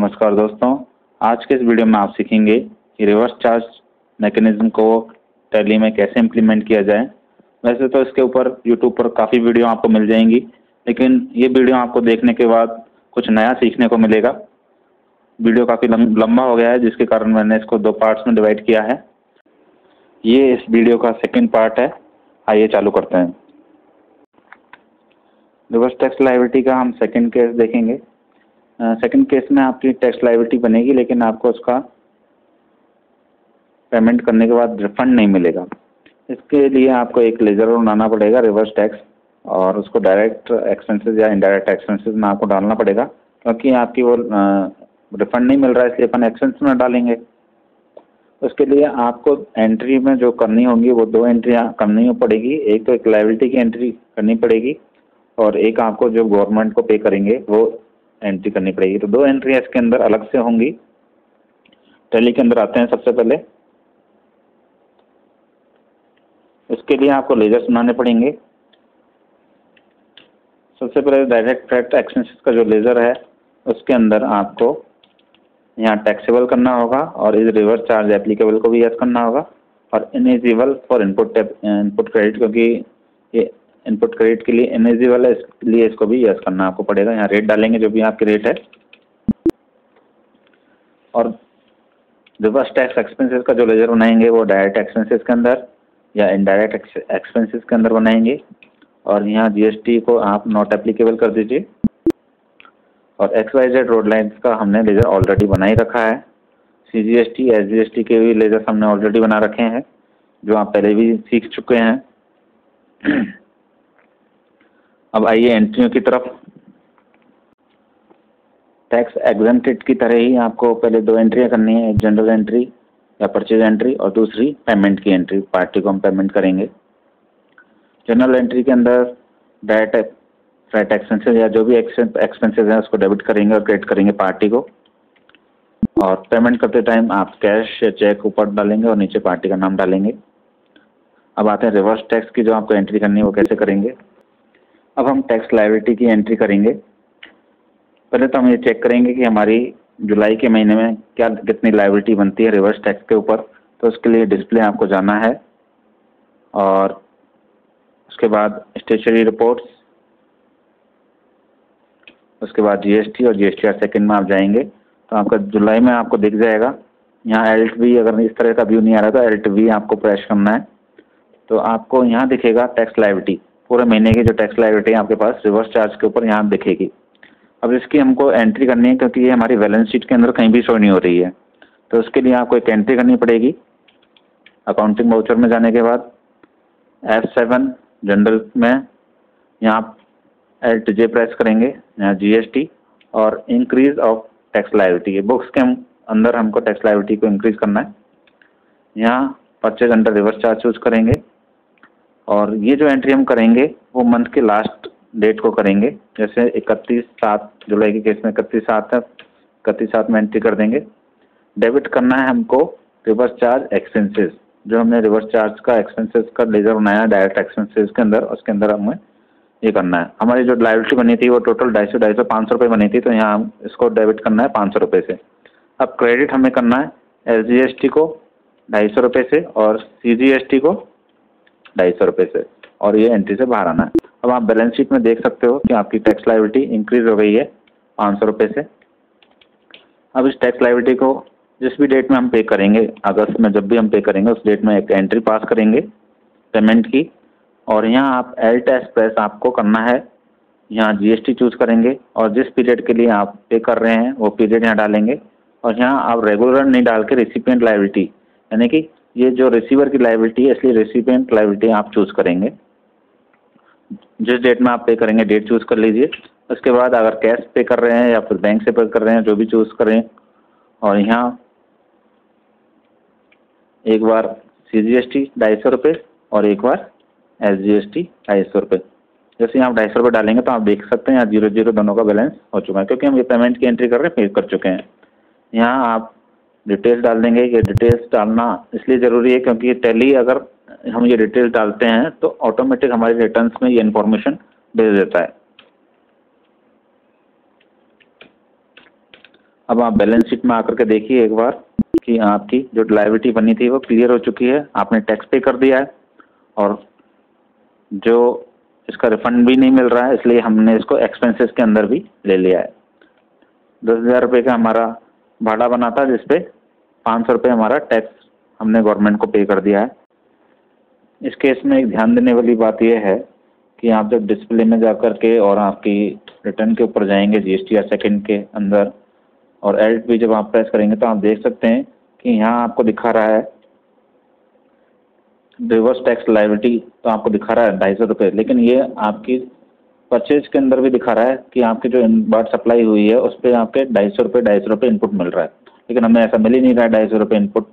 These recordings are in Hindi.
नमस्कार दोस्तों, आज के इस वीडियो में आप सीखेंगे कि रिवर्स चार्ज मैकेनिज्म को टैली में कैसे इम्प्लीमेंट किया जाए। वैसे तो इसके ऊपर यूट्यूब पर काफ़ी वीडियो आपको मिल जाएंगी, लेकिन ये वीडियो आपको देखने के बाद कुछ नया सीखने को मिलेगा। वीडियो काफ़ी लंबा हो गया है, जिसके कारण मैंने इसको 2 पार्ट्स में डिवाइड किया है। ये इस वीडियो का सेकेंड पार्ट है। आइए चालू करते हैं। रिवर्स टैक्स लायबिलिटी का हम सेकेंड केस देखेंगे। सेकंड केस में आपकी टैक्स लायबिलिटी बनेगी, लेकिन आपको उसका पेमेंट करने के बाद रिफंड नहीं मिलेगा। इसके लिए आपको एक लेजर बनाना पड़ेगा रिवर्स टैक्स, और उसको डायरेक्ट एक्सपेंसेस या इनडायरेक्ट एक्सपेंसेस में आपको डालना पड़ेगा, क्योंकि आपकी वो रिफंड नहीं मिल रहा है, इसलिए अपन एक्सपेंस में डालेंगे। उसके लिए आपको एंट्री में जो करनी होंगी वो 2 एंट्रियाँ करनी पड़ेगी। एक तो एक लायबिलिटी की एंट्री करनी पड़ेगी, और एक आपको जो गवर्नमेंट को पे करेंगे वो एंट्री करनी पड़ेगी। तो 2 एंट्री इसके अंदर अलग से होंगी। टैली के अंदर आते हैं। सबसे पहले इसके लिए आपको लेजर्स बनाने पड़ेंगे। सबसे पहले डायरेक्ट एक्सपेंसेस का जो लेजर है उसके अंदर आपको यहाँ टैक्सेबल करना होगा, और इस रिवर्स चार्ज एप्लीकेबल को भी यस करना होगा, और इनेजिबल फॉर इनपुट क्रेडिट, क्योंकि ये इनपुट क्रेडिट के लिए इनेजिबल है, इसलिए इसको भी यस करना आपको पड़ेगा। यहाँ रेट डालेंगे जो भी आपकी रेट है। और रिवर्स टैक्स एक्सपेंसेस का जो लेजर बनाएंगे वो डायरेक्ट एक्सपेंसेस के अंदर या इनडायरेक्ट एक्सपेंसेस के अंदर बनाएंगे, और यहाँ जीएसटी को आप नॉट एप्लीकेबल कर दीजिए। और XYZ रोड लाइन्स का हमने लेजर ऑलरेडी बना ही रखा है। CGST SGST के भी लेजर्स हमने ऑलरेडी बना रखे हैं, जो आप पहले भी सीख चुके हैं। अब आइए एंट्रियों की तरफ। टैक्स एग्जेम्प्टेड की तरह ही आपको पहले 2 एंट्रियाँ करनी है, एक जनरल एंट्री या परचेज एंट्री, और दूसरी पेमेंट की एंट्री। पार्टी को हम पेमेंट करेंगे। जनरल एंट्री के अंदर डायरेक्ट फ्लैट एक्सपेंसेस या जो भी एक्सपेंसेस हैं उसको डेबिट करेंगे और क्रेडिट करेंगे पार्टी को। और पेमेंट करते टाइम आप कैश या चेक ऊपर डालेंगे और नीचे पार्टी का नाम डालेंगे। अब आते हैं रिवर्स टैक्स की जो आपको एंट्री करनी है वो कैसे करेंगे। अब हम टैक्स लायबिलिटी की एंट्री करेंगे। पहले तो हम ये चेक करेंगे कि हमारी जुलाई के महीने में कितनी लायबिलिटी बनती है रिवर्स टैक्स के ऊपर। तो उसके लिए डिस्प्ले आपको जाना है, और उसके बाद स्टेचुटरी रिपोर्ट्स, उसके बाद जीएसटी, और जीएसटीआर सेकंड में आप जाएंगे तो आपका जुलाई में आपको दिख जाएगा। यहाँ LTV अगर इस तरह का व्यू नहीं आ रहा तो LTV आपको प्रेस करना है, तो आपको यहाँ दिखेगा टैक्स लायबिलिटी। पूरे महीने की जो टैक्स लायबिलिटी आपके पास रिवर्स चार्ज के ऊपर यहाँ दिखेगी। अब इसकी हमको एंट्री करनी है, क्योंकि ये हमारी बैलेंस शीट के अंदर कहीं भी शो नहीं हो रही है। तो उसके लिए आपको एक एंट्री करनी पड़ेगी। अकाउंटिंग वाउचर में जाने के बाद F7 जनरल में यहाँ LTJ प्रेस करेंगे, यहाँ GST, और इंक्रीज ऑफ टैक्स लायबिलिटी। ये बुक्स के अंदर हमको टैक्स लायबिलिटी को इंक्रीज करना है। यहाँ purchase under reverse charge choose करेंगे, और ये जो एंट्री हम करेंगे वो मंथ के लास्ट डेट को करेंगे। जैसे 31/7 जुलाई के केस में 31/7 है, 31/7 में एंट्री कर देंगे। डेबिट करना है हमको रिवर्स चार्ज एक्सपेंसेस, जो हमने रिवर्स चार्ज का एक्सपेंसेस का लेजर बनाया डायरेक्ट एक्सपेंसेस के अंदर, उसके अंदर हमें ये करना है। हमारी जो लायबिलिटी बनी थी वो टोटल 250, 500 रुपये बनी थी, तो यहाँ हम इसको डेबिट करना है 500 रुपये से। अब क्रेडिट हमें करना है SGST को 250 रुपये से, और CGST को 250 रुपये से, और ये एंट्री से बाहर आना है। अब आप बैलेंस शीट में देख सकते हो कि आपकी टैक्स लायबिलिटी इंक्रीज हो गई है 500 रुपये से। अब इस टैक्स लायबिलिटी को जिस भी डेट में हम पे करेंगे, अगस्त में जब भी हम पे करेंगे उस डेट में एक एंट्री पास करेंगे पेमेंट की, और यहाँ आप Alt प्रेस आपको करना है। यहाँ GST चूज करेंगे, और जिस पीरियड के लिए आप पे कर रहे हैं वो पीरियड यहाँ डालेंगे, और यहाँ आप रेगुलर नहीं डाल के रिसिपिएंट लायबिलिटी, यानी कि ये जो रिसीवर की लायबिलिटी है इसलिए रिसिपिएंट लायबिलिटी आप चूज करेंगे। जिस डेट में आप पे करेंगे डेट चूज कर लीजिए। उसके बाद अगर कैश पे कर रहे हैं या फिर बैंक से पे कर रहे हैं, जो भी चूज करें, और यहाँ एक बार CGST 250 रुपये और एक बार SGST 250 रुपये। जैसे यहाँ आप 250 रुपये डालेंगे तो आप देख सकते हैं यहाँ 0-0 दोनों का बैलेंस हो चुका है, क्योंकि हम ये पेमेंट की एंट्री कर रहे हैं, पे कर चुके हैं। यहाँ आप डिटेल्स डाल देंगे। ये डिटेल्स डालना इसलिए ज़रूरी है क्योंकि टैली अगर हम ये डिटेल्स डालते हैं तो ऑटोमेटिक हमारे रिटर्न्स में ये इन्फॉर्मेशन भेज देता है। अब आप बैलेंस शीट में आकर के देखिए एक बार कि आपकी जो लायबिलिटी बनी थी वो क्लियर हो चुकी है, आपने टैक्स पे कर दिया है और जो इसका रिफंड भी नहीं मिल रहा है, इसलिए हमने इसको एक्सपेंसेस के अंदर भी ले लिया है। 10,000 रुपये का हमारा भाड़ा बना था, जिसपे 500 रुपये हमारा टैक्स हमने गवर्नमेंट को पे कर दिया है। इस केस में एक ध्यान देने वाली बात यह है कि आप जब डिस्प्ले में जाकर के और आपकी रिटर्न के ऊपर जाएंगे जीएसटी या सेकंड के अंदर और एल्ट भी जब आप प्रेस करेंगे तो आप देख सकते हैं कि यहाँ आपको दिखा रहा है रिवर्स टैक्स लायबिलिटी, तो आपको दिखा रहा है 250 रुपये, लेकिन ये आपकी परचेज के अंदर भी दिखा रहा है कि आपकी जो इनवर्ट सप्लाई हुई है उस पर आपके 250 रुपये इनपुट मिल रहा है, लेकिन हमें ऐसा मिल ही नहीं रहा है 250 रुपये इनपुट।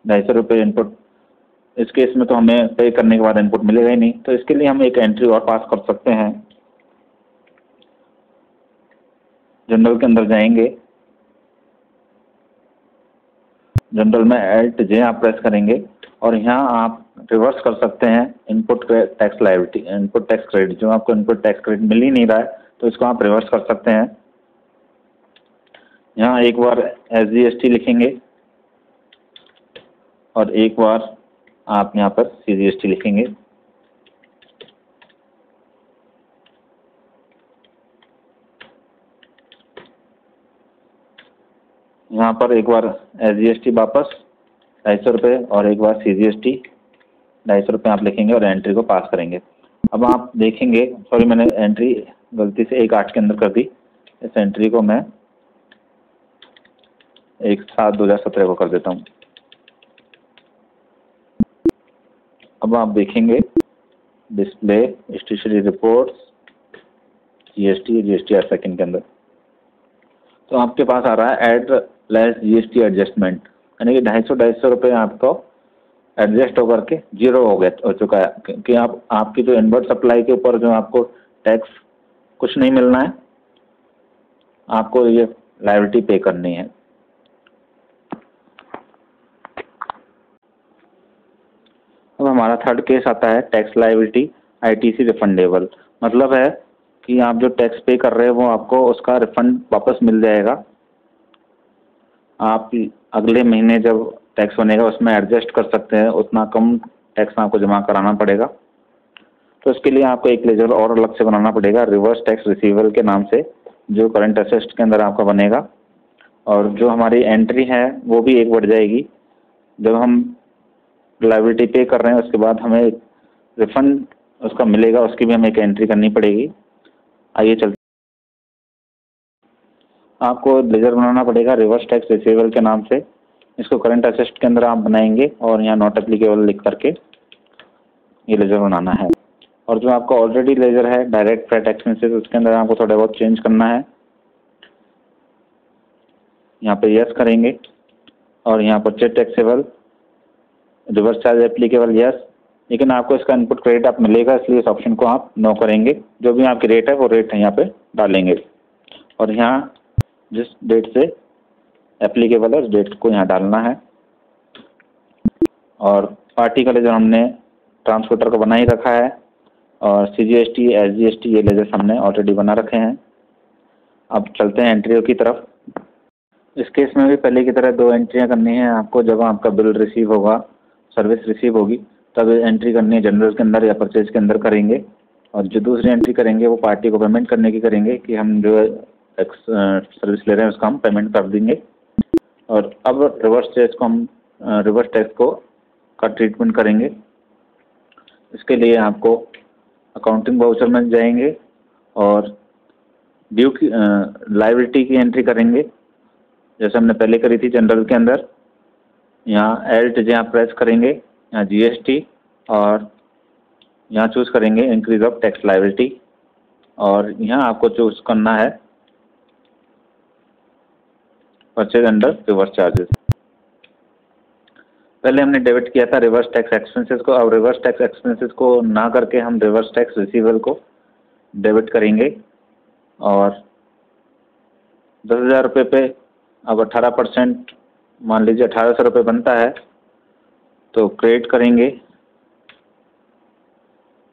250 रुपये इनपुट इस केस में तो हमें पे करने के बाद इनपुट मिलेगा ही नहीं, तो इसके लिए हम एक एंट्री और पास कर सकते हैं। जनरल के अंदर जाएंगे, जनरल में एल्ट जे आप प्रेस करेंगे और यहाँ आप रिवर्स कर सकते हैं input tax liability, input tax credit. जो आपको इनपुट टैक्स क्रेडिट मिल ही नहीं रहा है तो इसको आप रिवर्स कर सकते हैं। यहाँ एक बार SGST लिखेंगे और एक बार आप यहाँ पर CGST लिखेंगे। यहाँ पर एक बार SGST वापस 250 रुपये और एक बार CGST 250 रुपये आप लिखेंगे और एंट्री को पास करेंगे। अब आप देखेंगे, सॉरी मैंने एंट्री गलती से 1/8 के अंदर कर दी, इस एंट्री को मैं 1/7/2017 को कर देता हूँ। अब आप देखेंगे डिस्प्ले स्टेशनरी रिपोर्ट्स GST और सेकंड के अंदर, तो आपके पास आ रहा है एड लेस GST एडजस्टमेंट, यानी कि 250 रुपये आपको एडजस्ट होकर के जीरो हो चुका है कि आपकी जो इनवर्ट सप्लाई के ऊपर जो आपको टैक्स कुछ नहीं मिलना है, आपको ये लायबिलिटी पे करनी है। अब हमारा थर्ड केस आता है टैक्स लायबिलिटी ITC रिफंडेबल, मतलब है कि आप जो टैक्स पे कर रहे हैं वो आपको उसका रिफंड वापस मिल जाएगा। आप अगले महीने जब टैक्स बनेगा उसमें एडजस्ट कर सकते हैं, उतना कम टैक्स आपको जमा कराना पड़ेगा। तो इसके लिए आपको एक लेजर और अलग से बनाना पड़ेगा रिवर्स टैक्स रिसीवेबल के नाम से, जो करंट असेट्स के अंदर आपका बनेगा। और जो हमारी एंट्री है वो भी एक बढ़ जाएगी। जब हम लायबिलिटी पे कर रहे हैं उसके बाद हमें रिफंड उसका मिलेगा, उसकी भी हमें एक एंट्री करनी पड़ेगी। आइए चलते, आपको लेजर बनाना पड़ेगा रिवर्स टैक्स रिसीवेबल के नाम से। इसको करंट असेट्स के अंदर आप बनाएंगे और यहाँ नॉट एप्लीकेबल लिख करके ये लेजर बनाना है। और जो आपका ऑलरेडी लेजर है डायरेक्ट फ्रेट एक्सपेंसेस, उसके अंदर आपको थोड़ा बहुत चेंज करना है। यहाँ पे यस करेंगे और यहाँ पर check taxable reverse charge applicable yes, लेकिन आपको इसका इनपुट क्रेडिट आप मिलेगा, इसलिए इस ऑप्शन को आप नो करेंगे। जो भी आपकी रेट है वो रेट यहाँ पे डालेंगे और यहाँ जिस डेट से एप्लीकेबल है उस डेट को यहाँ डालना है। और पार्टी का लेजर हमने ट्रांसपोर्टर को बना ही रखा है और CGST SGST ये लेजर हमने ऑलरेडी बना रखे हैं। अब चलते हैं एंट्रियों की तरफ। इस केस में भी पहले की तरह 2 एंट्रियाँ करनी है आपको। जब आपका बिल रिसीव होगा, सर्विस रिसीव होगी, तब एंट्री करनी है जनरल के अंदर या परचेज के अंदर करेंगे। और जो दूसरी एंट्री करेंगे वो पार्टी को पेमेंट करने की करेंगे कि हम जो सर्विस ले रहे हैं उसका हम पेमेंट कर देंगे। और अब रिवर्स टैक्स को का ट्रीटमेंट करेंगे। इसके लिए आपको अकाउंटिंग वाउचर में जाएंगे और ड्यू की लायबिलिटी की एंट्री करेंगे जैसे हमने पहले करी थी जनरल के अंदर। यहाँ एल्ट जहाँ प्रेस करेंगे, यहाँ GST और यहाँ चूज़ करेंगे इंक्रीज ऑफ टैक्स लायबिलिटी और यहाँ आपको चूज़ करना है परचेज अंडर रिवर्स चार्जेस। पहले हमने डेबिट किया था रिवर्स टैक्स एक्सपेंसेस को, अब रिवर्स टैक्स एक्सपेंसेस को ना करके हम रिवर्स टैक्स रिसीवेबल को डेबिट करेंगे। और 10,000 रुपये पे अब 18%, मान लीजिए 1,800 रुपये बनता है, तो क्रेडिट करेंगे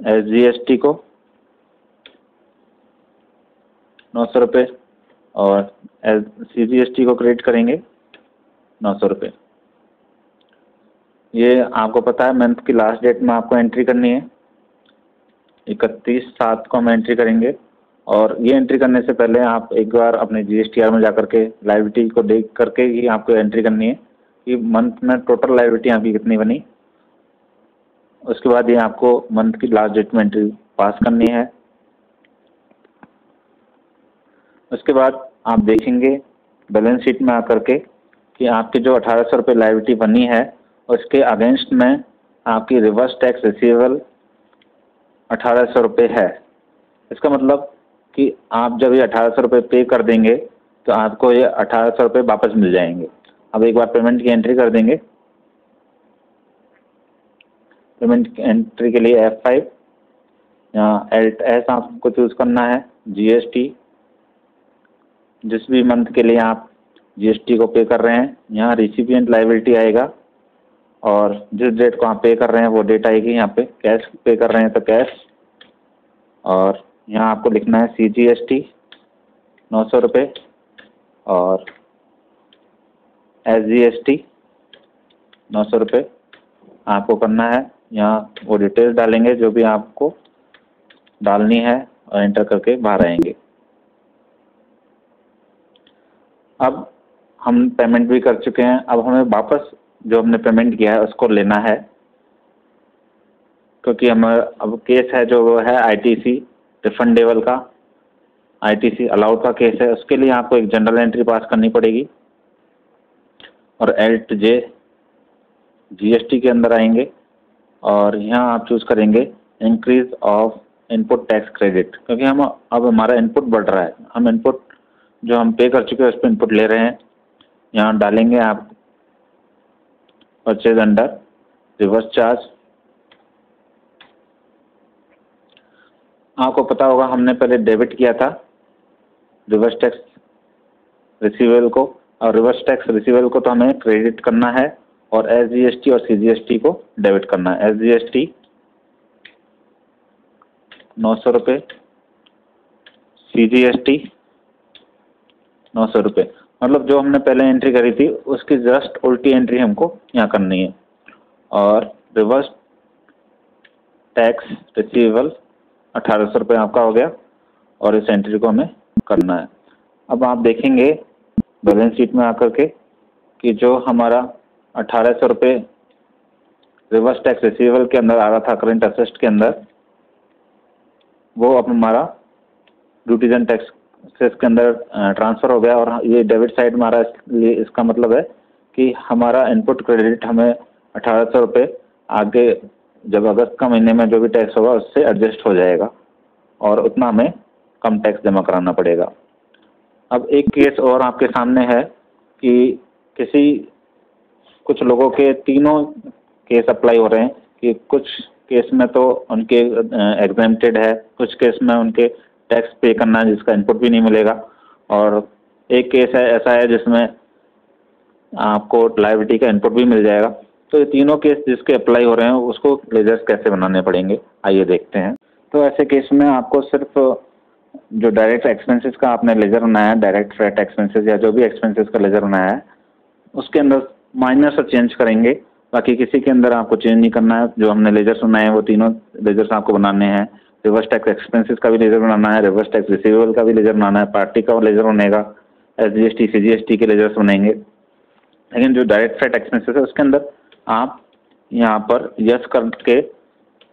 SGST को 900 रुपये और CGST को क्रेडिट करेंगे 900 रुपये। ये आपको पता है मंथ की लास्ट डेट में आपको एंट्री करनी है, 31/7 को हम एंट्री करेंगे। और ये एंट्री करने से पहले आप एक बार अपने GSTR में जा करके लायबिलिटी को देख करके ही आपको एंट्री करनी है कि मंथ में टोटल लायबिलिटी आपकी कितनी बनी। उसके बाद ये आपको मंथ की लास्ट डेट में एंट्री पास करनी है। उसके बाद आप देखेंगे बैलेंस शीट में आकर के कि आपकी जो 1800 रुपये लायबिलिटी बनी है उसके अगेंस्ट में आपकी रिवर्स टैक्स रिसीवेबल 1800 रुपये है। इसका मतलब कि आप जब ये 1800 रुपये पे कर देंगे तो आपको ये 1800 रुपये वापस मिल जाएंगे। अब एक बार पेमेंट की एंट्री कर देंगे। पेमेंट की एंट्री के लिए F5, यहाँ Alt S आपको चूज़ करना है। GST, जिस भी मंथ के लिए आप GST को पे कर रहे हैं, यहाँ रिसिपिएंट लायबिलिटी आएगा और जिस डेट को आप पे कर रहे हैं वो डेट आएगी। यहाँ पे कैश पे कर रहे हैं तो कैश, और यहाँ आपको लिखना है CGST 900 रुपये और SGST 900 रुपये आपको करना है। यहाँ वो डिटेल्स डालेंगे जो भी आपको डालनी है और एंटर करके बाहर आएंगे। अब हम पेमेंट भी कर चुके हैं, अब हमें वापस जो हमने पेमेंट किया है उसको लेना है, क्योंकि हमारा अब केस है जो वो है ITC रिफंडेबल का, ITC अलाउड का केस है। उसके लिए आपको एक जनरल एंट्री पास करनी पड़ेगी और Alt J GST के अंदर आएंगे और यहाँ आप चूज़ करेंगे increase of input tax credit, क्योंकि हम अब हमारा इनपुट बढ़ रहा है। हम इनपुट जो हम पे कर चुके हैं उस पर इनपुट ले रहे हैं। यहाँ डालेंगे आप परचेज अंडर रिवर्स चार्ज। आपको पता होगा हमने पहले डेबिट किया था रिवर्स टैक्स रिसीवेबल को, और रिवर्स टैक्स रिसीवेबल को तो हमें क्रेडिट करना है और SGST और CGST को डेबिट करना है। SGST 900 रुपये, CGST 900 रुपये, मतलब जो हमने पहले एंट्री करी थी उसकी जस्ट उल्टी एंट्री हमको यहाँ करनी है। और रिवर्स टैक्स रिसीवेबल 1800 रुपये आपका हो गया और इस एंट्री को हमें करना है। अब आप देखेंगे बैलेंस शीट में आकर के कि जो हमारा 1800 रुपये रिवर्स टैक्स रिसीवेबल के अंदर आ रहा था करंट असेस्ट के अंदर, वो अब हमारा ड्यूटीज एंड टैक्स के अंदर ट्रांसफ़र हो गया और ये डेबिट साइड में आ रहा है। इसलिए इसका मतलब है कि हमारा इनपुट क्रेडिट हमें 1800 रुपये आगे जब अगस्त का महीने में जो भी टैक्स होगा उससे एडजस्ट हो जाएगा और उतना हमें कम टैक्स जमा कराना पड़ेगा। अब एक केस और आपके सामने है कि कुछ लोगों के तीनों केस अप्लाई हो रहे हैं कि कुछ केस में तो उनके एग्जेम्प्टेड है, कुछ केस में उनके टैक्स पे करना है जिसका इनपुट भी नहीं मिलेगा, और एक केस है ऐसा है जिसमें आपको लायबिलिटी का इनपुट भी मिल जाएगा। तो ये तीनों केस जिसके अप्लाई हो रहे हैं उसको लेजर्स कैसे बनाने पड़ेंगे, आइए देखते हैं। तो ऐसे केस में आपको सिर्फ जो डायरेक्ट एक्सपेंसेस का आपने लेजर बनाया है, डायरेक्ट फ्रेट एक्सपेंसेस या जो भी एक्सपेंसेस का लेजर बनाया है, उसके अंदर माइनर सा चेंज करेंगे, बाकी किसी के अंदर आपको चेंज नहीं करना है। जो हमने लेजर्स बनाए हैं वो तीनों लेजर्स आपको बनाने हैं। रिवर्स टैक्स एक्सपेंसेस का भी लेजर बनाना है, रिवर्स टैक्स रिसीवेबल का भी लेजर बनाना है, पार्टी का लेजर बनेगा, SGST CGST के लेजर्स बनेंगे। लेकिन जो डायरेक्ट फ्रेट एक्सपेंसेस है उसके अंदर आप यहाँ पर यस करके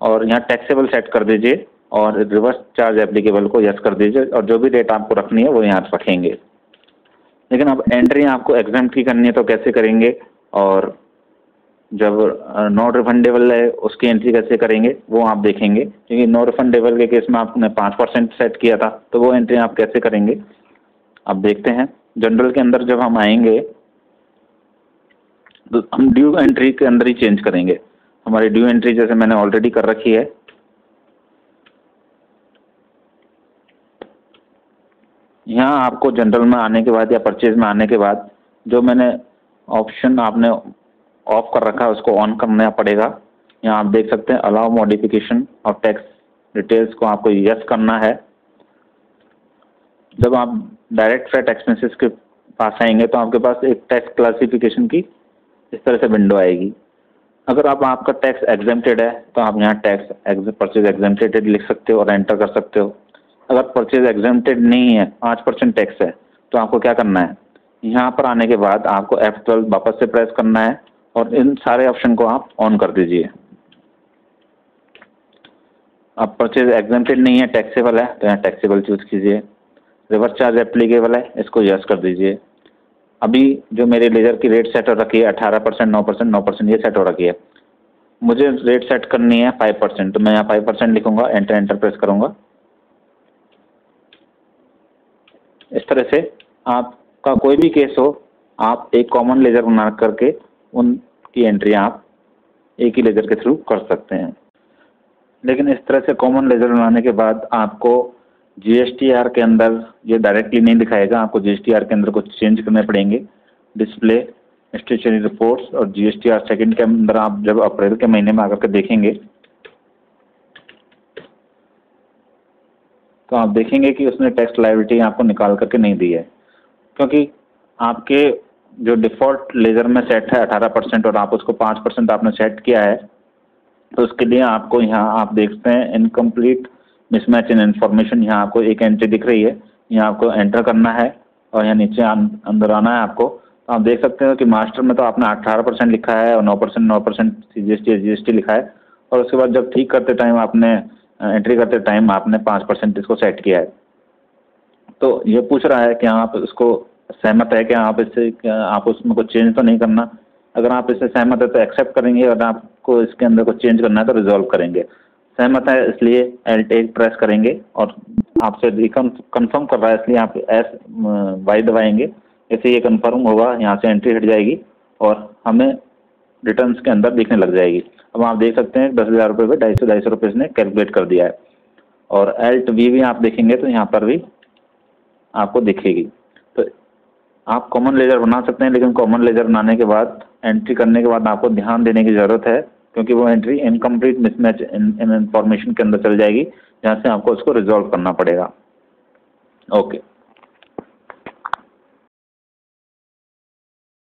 और यहाँ टैक्सेबल सेट कर दीजिए और रिवर्स चार्ज एप्लीकेबल को यस कर दीजिए और जो भी डेट आपको रखनी है वो यहाँ रखेंगे। लेकिन अब एंट्री आपको एग्जाम्प्ट की करनी है तो कैसे करेंगे, और जब नॉट रिफंडेबल है उसकी एंट्री कैसे करेंगे वो आप देखेंगे, क्योंकि नॉट रिफंडेबल के केस में आपने 5% सेट किया था तो वो एंट्री आप कैसे करेंगे अब देखते हैं। जनरल के अंदर जब हम आएंगे तो हम ड्यू एंट्री के अंदर ही चेंज करेंगे। हमारी ड्यू एंट्री जैसे मैंने ऑलरेडी कर रखी है, यहाँ आपको जनरल में आने के बाद या परचेज में आने के बाद जो मैंने ऑप्शन आपने ऑफ कर रखा है उसको ऑन करना पड़ेगा। यहाँ आप देख सकते हैं allow modification of tax details को आपको यस करना है। जब आप डायरेक्ट फ्रैट एक्सपेंसेस के पास आएंगे तो आपके पास एक टैक्स क्लासिफिकेशन की इस तरह से विंडो आएगी। अगर आपका टैक्स एग्जेम्प्टेड है तो आप यहाँ टैक्स परचेज एग्जेम्प्टेड लिख सकते हो और एंटर कर सकते हो। अगर परचेज एग्जेम्प्टेड नहीं है, 5% टैक्स है, तो आपको क्या करना है, यहाँ पर आने के बाद आपको F12 वापस से प्रेस करना है और इन सारे ऑप्शन को आप ऑन कर दीजिए। अब परचेज एग्जेम्प्टेड नहीं है, टैक्सेबल है, तो यहाँ टैक्सेबल चूज कीजिए। रिवर्स चार्ज एप्लीकेबल है, इसको यस कर दीजिए। अभी जो मेरे लेजर की रेट सेट हो रखी है 18%, 9%, 9% ये सेट हो रखी है। मुझे रेट सेट करनी है 5%, तो मैं यहाँ 5% लिखूंगा, एंटर एंटर प्रेस करूंगा। इस तरह से आपका कोई भी केस हो, आप एक कॉमन लेजर बना करके उनकी एंट्री आप एक ही लेजर के थ्रू कर सकते हैं। लेकिन इस तरह से कॉमन लेजर बनाने के बाद आपको GSTR के अंदर ये डायरेक्टली नहीं दिखाएगा, आपको GSTR के अंदर कुछ चेंज करने पड़ेंगे। डिस्प्ले, स्टेशनरी रिपोर्ट्स और GSTR सेकंड के अंदर आप जब अप्रैल के महीने में आकर के देखेंगे तो आप देखेंगे कि उसने टैक्स लायबिलिटी आपको निकाल करके नहीं दी है, क्योंकि आपके जो डिफ़ॉल्ट लेजर में सेट है 18% और आप उसको 5% आपने सेट किया है, तो उसके लिए आपको यहाँ आप देखते हैं इनकम्प्लीट मिसमैच इन इन्फॉर्मेशन, यहाँ आपको एक एंट्री दिख रही है, यहाँ आपको एंटर करना है और यहाँ नीचे अंदर आना है आपको। तो आप देख सकते हो कि मास्टर में तो आपने 18% लिखा है और 9% GST लिखा है, और उसके बाद जब ठीक करते टाइम आपने एंट्री करते टाइम आपने 5% इसको सेट किया है। तो ये पूछ रहा है कि आप इसको सहमत है कि आप इससे आप उसमें कुछ चेंज तो नहीं करना। अगर आप इससे सहमत है तो एक्सेप्ट करेंगे, और आपको इसके अंदर कुछ चेंज करना है तो रिजॉल्व करेंगे। सहमत है इसलिए Alt प्रेस करेंगे और आपसे कंफर्म कर रहा है इसलिए आप Y दबाएंगे। जैसे ये कंफर्म होगा यहाँ से एंट्री हट जाएगी और हमें रिटर्न्स के अंदर दिखने लग जाएगी। अब आप देख सकते हैं 10,000 रुपये पे 250 रुपये इसने कैलकुलेट कर दिया है। और Alt V भी आप देखेंगे तो यहाँ पर भी आपको दिखेगी। तो आप कॉमन लेजर बना सकते हैं, लेकिन कॉमन लेजर बनाने के बाद एंट्री करने के बाद आपको ध्यान देने की ज़रूरत है, क्योंकि वो entry incomplete mismatch in information के अंदर चल जाएगी, जहाँ से आपको उसको रिजॉल्व करना पड़ेगा। ओके।